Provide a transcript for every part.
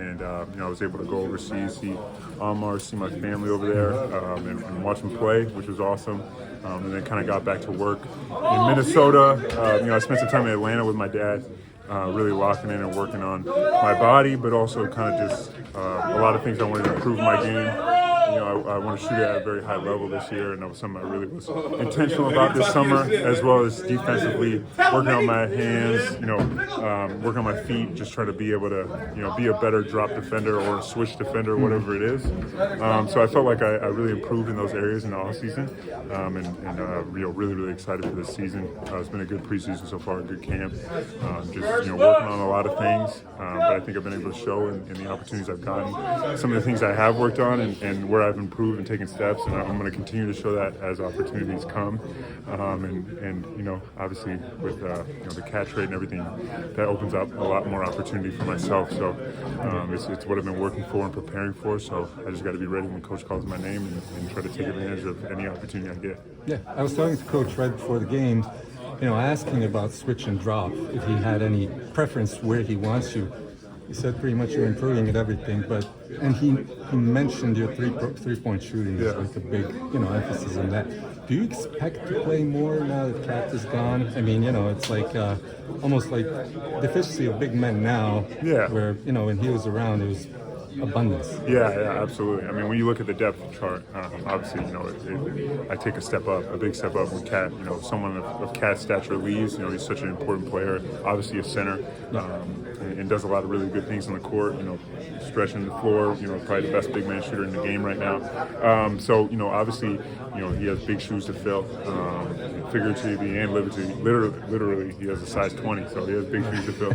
and I was able to go overseas, see Amar, see my family over there, and watch him play, which was awesome. And then kind of got back to work in Minnesota. I spent some time in Atlanta with my dad, really locking in and working on my body, but also kind of just a lot of things I wanted to improve my game. I want to shoot at a very high level this year, and that was something I really was intentional about this summer, as well as defensively working on my hands, working on my feet, just trying to be able to, be a better drop defender or switch defender, whatever it is. So I felt like I really improved in those areas in the off season, and really, really excited for this season. It's been a good preseason so far, a good camp. Working on a lot of things, but I think I've been able to show in the opportunities I've gotten, some of the things I have worked on, and where I've improved and taken steps, and I'm going to continue to show that as opportunities come. Obviously with the catch rate and everything, that opens up a lot more opportunity for myself. So it's what I've been working for and preparing for. So I just got to be ready when coach calls my name and try to take advantage of any opportunity I get. Yeah, I was talking to coach right before the game, asking about switch and drop, if he had any preference where he wants you. He said pretty much you're improving at everything, and he mentioned your three-point shooting is like a big emphasis on that. Do you expect to play more now that Cat is gone? I mean, it's like almost like deficiency of big men now. Yeah. Where when he was around, it was abundance. Yeah, absolutely. I mean, when you look at the depth chart, obviously, I take a big step up when Cat, someone of Cat's stature leaves. He's such an important player, obviously a center, and does a lot of really good things on the court, stretching the floor, probably the best big man shooter in the game right now. Obviously, he has big shoes to fill, figuratively and literally, he has a size 20, so he has big shoes to fill.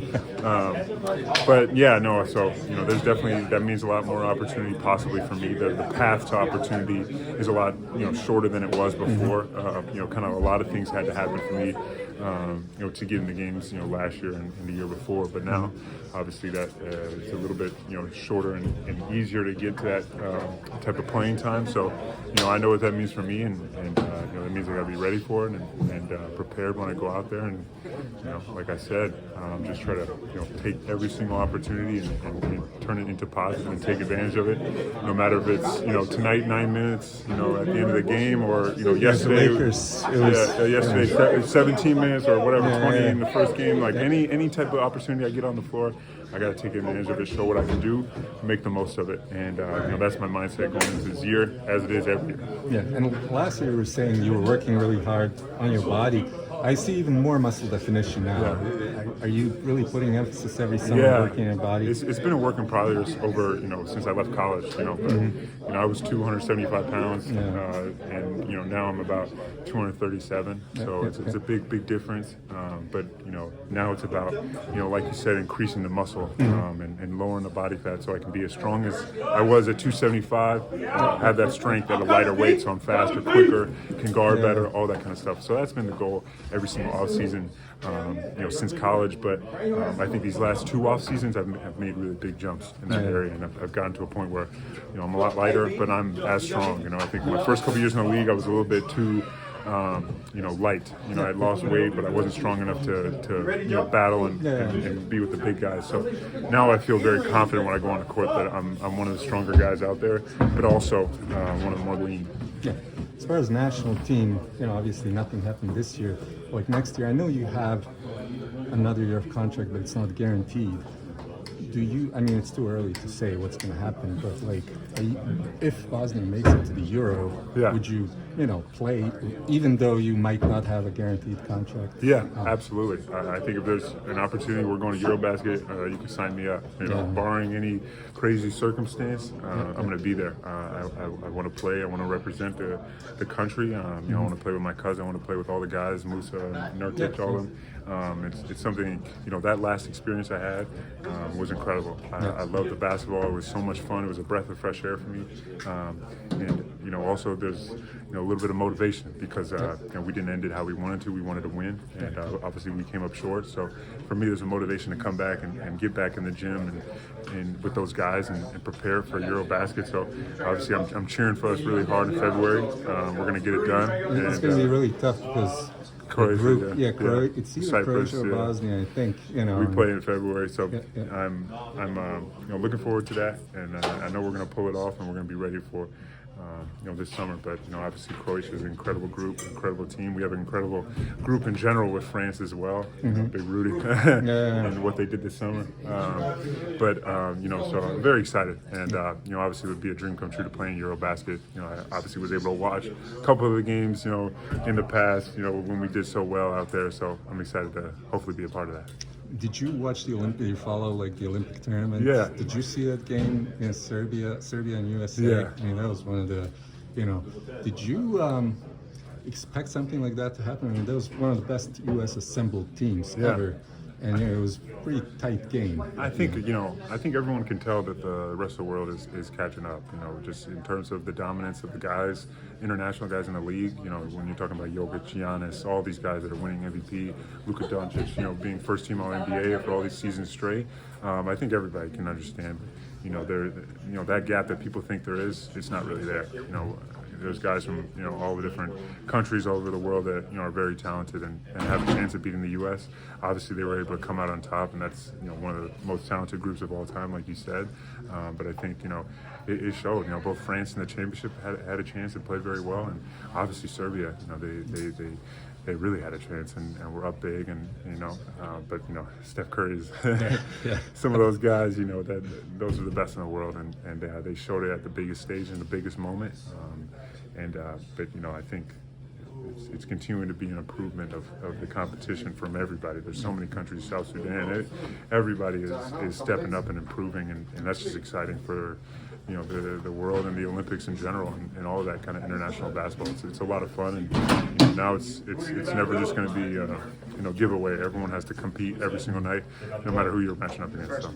There's definitely, that means a lot more opportunity possibly for me. The path to opportunity is a lot, shorter than it was before. Kind of a lot of things had to happen for me, to get in the games, last year and the year before. But now, obviously, that it's a little bit, shorter and easier to get to that type of playing time. So, I know what that means for me, and that means I got to be ready for it and prepared when I go out there. And like I said, just try to take every single opportunity and turn it into positive and take advantage of it. No matter if it's tonight 9 minutes, at the end of the game, or yesterday, yesterday 17 minutes or whatever, 20 in the first game. Like any type of opportunity I get on the floor, I got to take advantage of it, show what I can do, make the most of it, and that's my mindset going into this year, as it is every year. Yeah, and last year you were saying you were working really hard on your body. I see even more muscle definition now. Yeah. Are you really putting emphasis every summer working on your body? It's been a work in progress over, since I left college, but, I was 275 pounds, and, now I'm about 237, so it's a big difference, but, now it's about, like you said, increasing the muscle, and lowering the body fat so I can be as strong as I was at 275, have that strength at a lighter weight, so I'm faster, quicker, can guard better, all that kind of stuff. So that's been the goal every single off season, since college. But I think these last two off seasons have made really big jumps in that area, and I've gotten to a point where I'm a lot lighter, but I'm as strong. I think my first couple years in the league, I was a little bit too light. I had lost weight, but I wasn't strong enough to battle and be with the big guys. So now I feel very confident when I go on the court that I'm one of the stronger guys out there, but also one of the more lean. Yeah. As far as national team, obviously nothing happened this year. Like next year, I know you have another year of contract, but it's not guaranteed. It's too early to say what's going to happen, but if Bosnia makes it to the Euro, would you, play, even though you might not have a guaranteed contract? Yeah, absolutely. I think if there's an opportunity, we're going to Eurobasket, you can sign me up. Barring any crazy circumstance, I'm going to be there. I want to play. I want to represent the country. I want to play with my cousin. I want to play with all the guys, Musa, Nurkic, all of them. It's something, that last experience I had was incredible. I loved the basketball. It was so much fun. It was a breath of fresh air for me. And also there's a little bit of motivation because we didn't end it how we wanted to. We wanted to win, and obviously we came up short. So for me, there's a motivation to come back and get back in the gym and with those guys and prepare for Eurobasket. So obviously I'm cheering for us really hard in February. We're going to get it done. It's going to be really tough because Croatia, group. Yeah, it's either Cyprus, Croatia or Bosnia, I think. You know, we play in February, so Yeah. I'm looking forward to that, and I know we're going to pull it off, and we're going to be ready for this summer. But obviously Croatia is an incredible group, incredible team. We have an incredible group in general with France as well. Big Rudy and what they did this summer. So I'm very excited, and obviously it would be a dream come true to play in Eurobasket. I obviously was able to watch a couple of the games, in the past, when we did so well out there. So I'm excited to hopefully be a part of that. did you watch the Olympic? Did you follow like the Olympic tournament? Yeah. Did you see that game in Serbia and USA? Yeah. I mean, that was one of the, Did you expect something like that to happen? I mean, that was one of the best U.S. assembled teams ever, and it was a pretty tight game. I think I think everyone can tell that the rest of the world is catching up. Just in terms of the dominance of the guys, international guys in the league. When you're talking about Jokic, Giannis, all these guys that are winning MVP, Luka Garza, being first team All NBA for all these seasons straight. I think everybody can understand. That gap that people think there is, it's not really there. There's guys from all the different countries all over the world that are very talented and have a chance of beating the U.S. Obviously, they were able to come out on top, and that's one of the most talented groups of all time, like you said. But I think it showed. Both France and the championship had a chance and played very well, and obviously Serbia. They really had a chance and were up big, and but Steph Curry is some of those guys. Those are the best in the world, and they showed it at the biggest stage in the biggest moment. But I think it's continuing to be an improvement of the competition from everybody. There's so many countries, South Sudan, everybody is stepping up and improving, and that's just exciting for the world and the Olympics in general, and all of that kind of international basketball. It's a lot of fun, and now it's never just going to be giveaway. Everyone has to compete every single night, no matter who you're matching up against. So.